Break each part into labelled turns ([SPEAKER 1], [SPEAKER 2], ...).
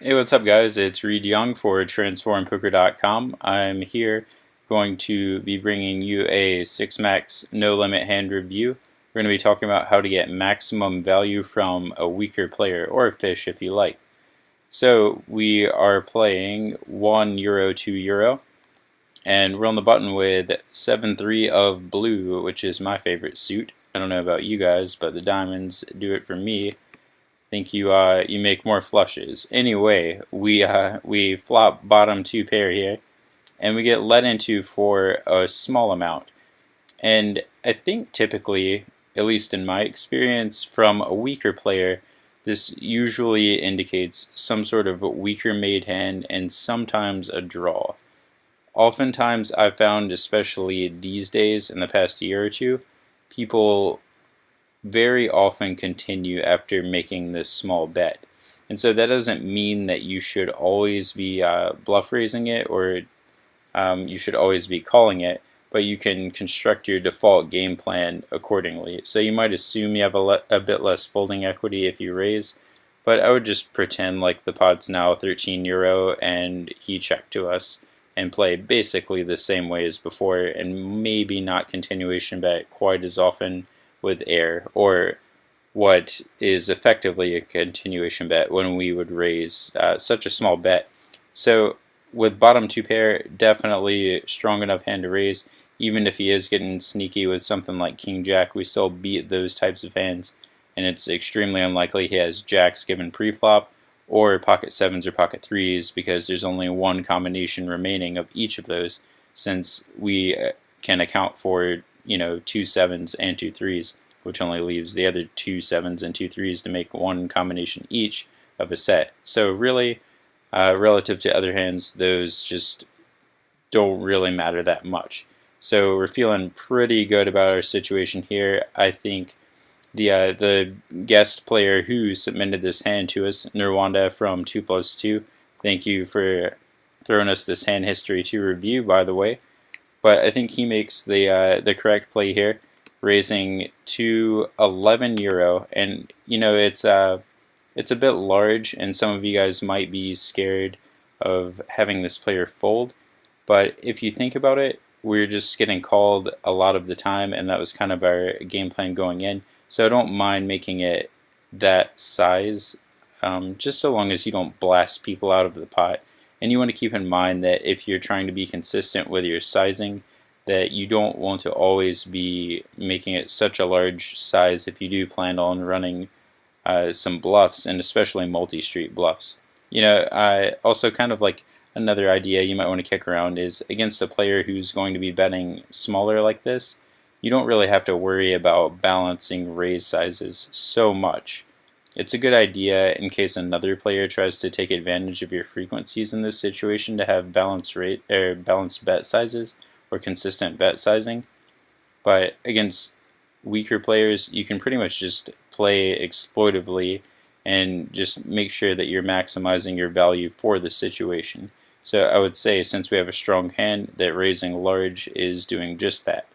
[SPEAKER 1] Hey, what's up, guys? It's Reed Young for TransformPoker.com. I'm here going to be bringing you a 6-max no-limit hand review. We're going to be talking about how to get maximum value from a weaker player, or a fish if you like. So we are playing €1, €2, and we're on the button with 7-3 of blue, which is my favorite suit. I don't know about you guys, but the diamonds do it for me. Think you make more flushes. Anyway, we flop bottom 2 pair here, and we get led into for a small amount. And I think typically, at least in my experience, from a weaker player, this usually indicates some sort of weaker made hand and sometimes a draw. Oftentimes, I've found, especially these days in the past year or two, people very often continue after making this small bet. And so that doesn't mean that you should always be bluff raising it, or you should always be calling it, but you can construct your default game plan accordingly. So you might assume you have a bit less folding equity if you raise, but I would just pretend like the pot's now €13 and he checked to us and play basically the same way as before, and maybe not continuation bet quite as often with air, or what is effectively a continuation bet when we would raise such a small bet. So with bottom 2 pair, definitely strong enough hand to raise. Even if he is getting sneaky with something like King Jack, we still beat those types of hands, and it's extremely unlikely he has jacks given preflop or pocket 7s or pocket 3s, because there's only one combination remaining of each of those, since we can account for 2 7s and 2 3s, which only leaves the other 2 7s and 2 3s to make one combination each of a set. So really, relative to other hands, those just don't really matter that much. So we're feeling pretty good about our situation here. I think the guest player who submitted this hand to us, Nirwanda from 2+2, thank you for throwing us this hand history to review, by the way. But I think he makes the correct play here, raising to €11, and it's a bit large, and some of you guys might be scared of having this player fold. But if you think about it, we're just getting called a lot of the time, and that was kind of our game plan going in. So I don't mind making it that size, just so long as you don't blast people out of the pot. And you want to keep in mind that if you're trying to be consistent with your sizing, that you don't want to always be making it such a large size if you do plan on running some bluffs, and especially multi-street bluffs. Also kind of like another idea you might want to kick around is, against a player who's going to be betting smaller like this, you don't really have to worry about balancing raise sizes so much. It's a good idea in case another player tries to take advantage of your frequencies in this situation to have balanced bet sizes or consistent bet sizing. But against weaker players, you can pretty much just play exploitively and just make sure that you're maximizing your value for the situation. So I would say, since we have a strong hand, that raising large is doing just that.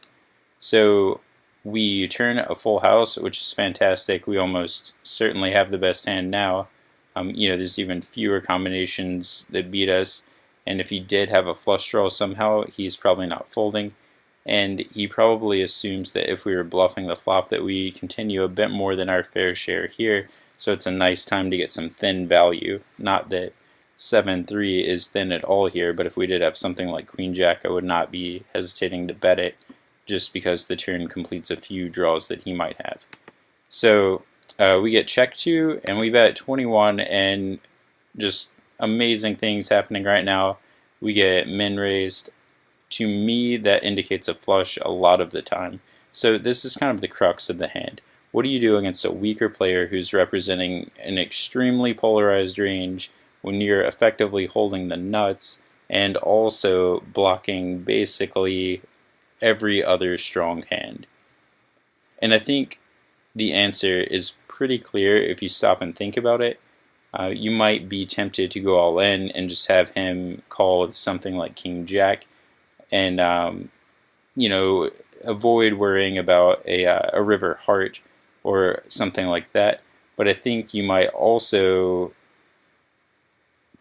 [SPEAKER 1] So we turn a full house, which is fantastic. We almost certainly have the best hand now. There's even fewer combinations that beat us, and if he did have a flush draw somehow, he's probably not folding, and he probably assumes that if we were bluffing the flop that we continue a bit more than our fair share here, so it's a nice time to get some thin value. Not that 7-3 is thin at all here, but if we did have something like Queen Jack, I would not be hesitating to bet it, just because the turn completes a few draws that he might have. So we get check to, and we bet 21, and just amazing things happening right now. We get min raised. To me, that indicates a flush a lot of the time. So this is kind of the crux of the hand. What do you do against a weaker player who's representing an extremely polarized range when you're effectively holding the nuts and also blocking basically every other strong hand? And I think the answer is pretty clear if you stop and think about it. You might be tempted to go all in and just have him call with something like King Jack, and avoid worrying about a river heart or something like that. But I think you might also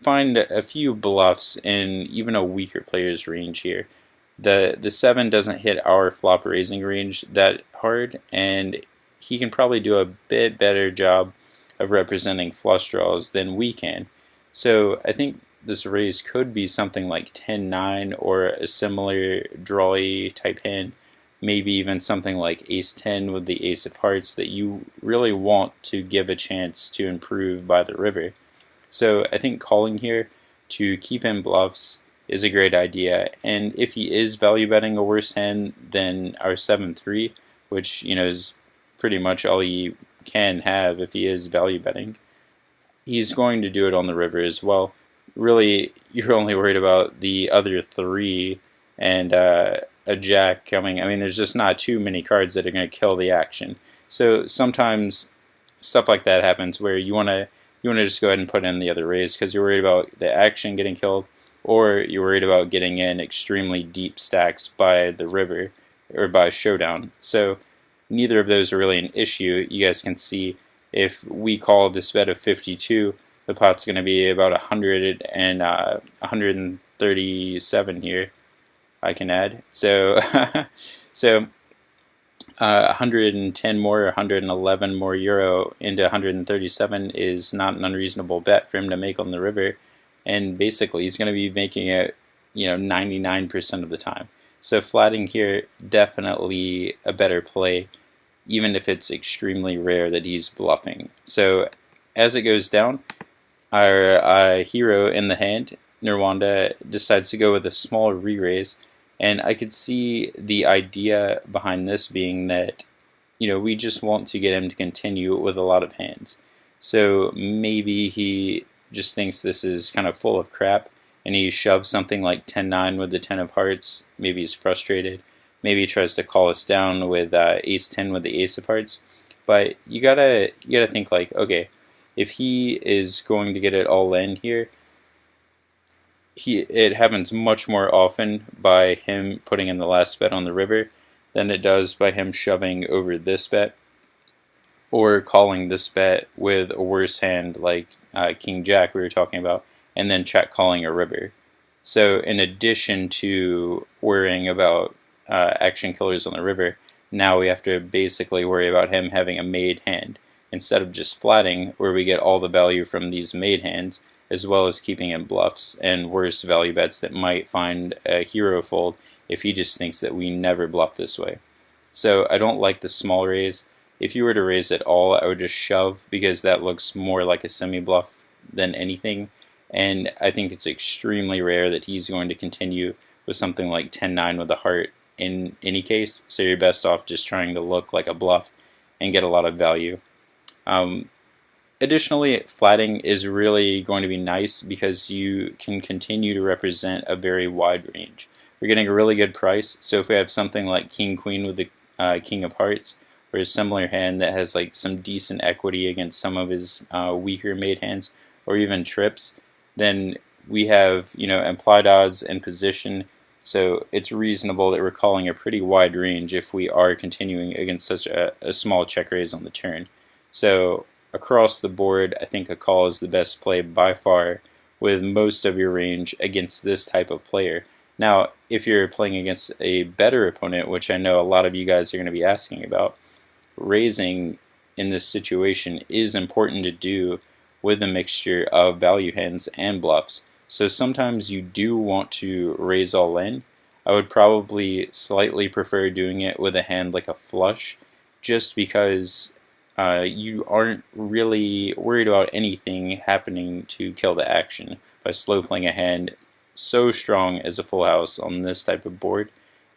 [SPEAKER 1] find a few bluffs in even a weaker player's range here. The 7 doesn't hit our flop raising range that hard, and he can probably do a bit better job of representing flush draws than we can. So I think this raise could be something like 10-9 or a similar drawy type hand, maybe even something like ace-10 with the ace of hearts that you really want to give a chance to improve by the river. So I think calling here to keep in bluffs is a great idea, and if he is value betting a worse hand than our 7-3, which is pretty much all he can have if he is value betting, he's going to do it on the river as well. Really, you're only worried about the other 3 and a jack coming. I mean, there's just not too many cards that are going to kill the action. So sometimes stuff like that happens where you want to just go ahead and put in the other raise because you're worried about the action getting killed, or you're worried about getting in extremely deep stacks by the river or by showdown. So neither of those are really an issue. You guys can see if we call this bet of 52, the pot's going to be about 100 and 137 here. I can add. So 110 more, 111 more euro into 137 is not an unreasonable bet for him to make on the river. And basically, he's going to be making it, 99% of the time. So flatting here, definitely a better play, even if it's extremely rare that he's bluffing. So as it goes down, our hero in the hand, Nerwanda, decides to go with a small re-raise, and I could see the idea behind this being that, we just want to get him to continue with a lot of hands. So maybe he just thinks this is kind of full of crap, and he shoves something like 10-9 with the 10 of hearts. Maybe he's frustrated. Maybe he tries to call us down with ace-10 with the ace of hearts. But you gotta think like, okay, if he is going to get it all in here, it happens much more often by him putting in the last bet on the river than it does by him shoving over this bet or calling this bet with a worse hand like King Jack we were talking about, and then check calling a river. So in addition to worrying about action killers on the river, now we have to basically worry about him having a made hand instead of just flatting, where we get all the value from these made hands, as well as keeping in bluffs and worse value bets that might find a hero fold if he just thinks that we never bluff this way. So I don't like the small raise. If you were to raise at all, I would just shove, because that looks more like a semi-bluff than anything, and I think it's extremely rare that he's going to continue with something like 10-9 with a heart in any case, so you're best off just trying to look like a bluff and get a lot of value. Additionally, flatting is really going to be nice because you can continue to represent a very wide range. We're getting a really good price, so if we have something like King-Queen with the King of Hearts, or a similar hand that has like some decent equity against some of his weaker made hands, or even trips, then we have implied odds and position, so it's reasonable that we're calling a pretty wide range if we are continuing against such a small check raise on the turn. So across the board, I think a call is the best play by far with most of your range against this type of player. Now, if you're playing against a better opponent, which I know a lot of you guys are going to be asking about, raising in this situation is important to do with a mixture of value hands and bluffs. So sometimes you do want to raise all in. I would probably slightly prefer doing it with a hand like a flush, just because you aren't really worried about anything happening to kill the action by slow playing a hand so strong as a full house on this type of board,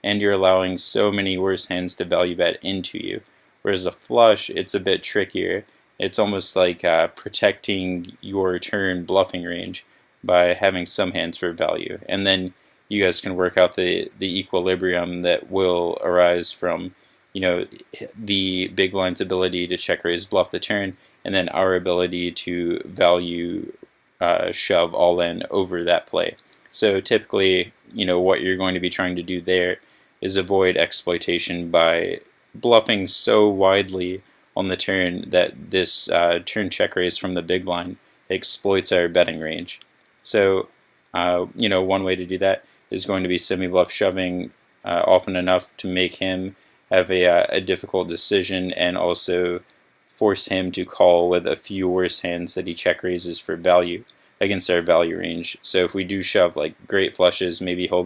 [SPEAKER 1] and you're allowing so many worse hands to value bet into you. Whereas a flush, it's a bit trickier. It's almost like protecting your turn bluffing range by having some hands for value, and then you guys can work out the equilibrium that will arise from the big blind's ability to check raise bluff the turn, and then our ability to value shove all in over that play. So typically, what you're going to be trying to do there is avoid exploitation by bluffing so widely on the turn that this turn check raise from the big blind exploits our betting range. So one way to do that is going to be semi-bluff shoving often enough to make him have a difficult decision, and also force him to call with a few worse hands that he check raises for value against our value range. So if we do shove like great flushes, maybe he'll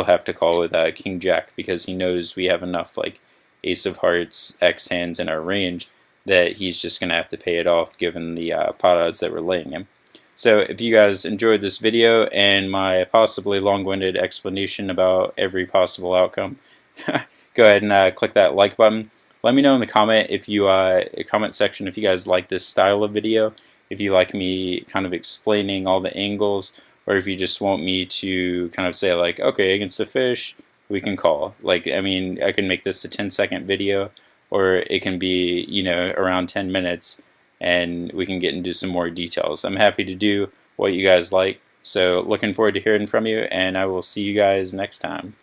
[SPEAKER 1] have to call with King Jack, because he knows we have enough like Ace of Hearts, X hands in our range that he's just going to have to pay it off given the pot odds that we're laying him. So if you guys enjoyed this video and my possibly long-winded explanation about every possible outcome, go ahead and click that like button. Let me know in the comment section if you guys like this style of video, if you like me kind of explaining all the angles, or if you just want me to kind of say like, okay, against a fish, we can call. Like, I mean, I can make this a 10-second video, or it can be, around 10 minutes, and we can get into some more details. I'm happy to do what you guys like, so looking forward to hearing from you, and I will see you guys next time.